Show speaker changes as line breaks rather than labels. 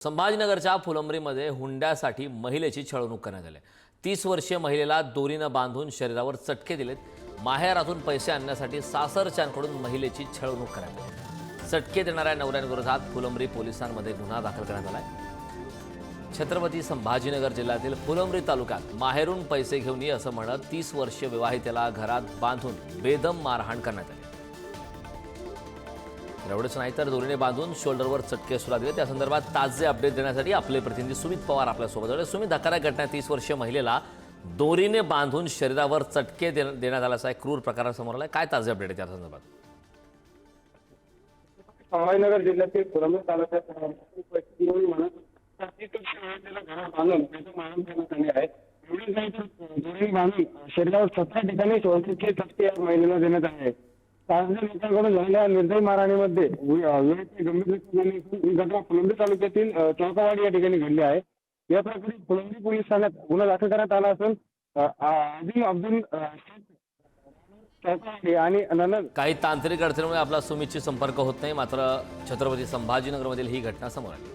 संभाजीनगरच्या फुलंब्रीमध्ये हुंड्यासाठी महिलेची छळवणूक करण्यात आली। 30 वर्षीय महिलेला दोरीनं बांधून शरीरावर चटके दिलेत। माहेरातून पैसे आणण्यासाठी सासरच्यांकडून महिलेची छळवणूक करण्यात आली। चटके देणाऱ्या नवऱ्यांविरोधात फुलंब्री पोलिसांमध्ये गुन्हा दाखल करण्यात आलाय। छत्रपती संभाजीनगर जिल्ह्यातील फुलंब्री तालुक्यात माहेरून पैसे घेऊन ये असं म्हणत 30 वर्षीय विवाहितेला घरात बांधून बेदम मारहाण करण्यात आली। एवढंच नाही तर दोरीने बांधून शोल्डरवर चटके सुद्धा दिले। त्या संदर्भात ताजे अपडेट देण्यासाठी आपले प्रतिनिधी सुमित पवार आपल्यासोबत आहेत। सुमित, धक्कादायक घटना, 30 वर्षीय महिलेला दोरीने बांधून शरीरावर चटके देण्यात आल्याचा एक क्रूर प्रकार समोर आलाय। काय ताजे अपडेट आहे त्या संदर्भात?
संभाजीनगर जिल्ह्यातील फुलंब्री तालुक्यात शरीरावर 17 ठिकाणी शोषणाचे चटके या महिलेला देण्यात आले। लोकांकडून झालेल्या निर्दयी मारहाणीमध्ये गंभीर घटना फुलंब्री तालुक्यातील चौकावाडी या ठिकाणी घडली आहे। या प्रकरणी फुलंब्री पोलीस ठाण्यात गुन्हा दाखल करण्यात आला असून आदिम अब्दुल चौकावाडी आणि
काही तांत्रिक अडचणीमुळे आपला सुमितशी संपर्क होत नाही, मात्र छत्रपती संभाजीनगरमधील ही घटना समोर आली।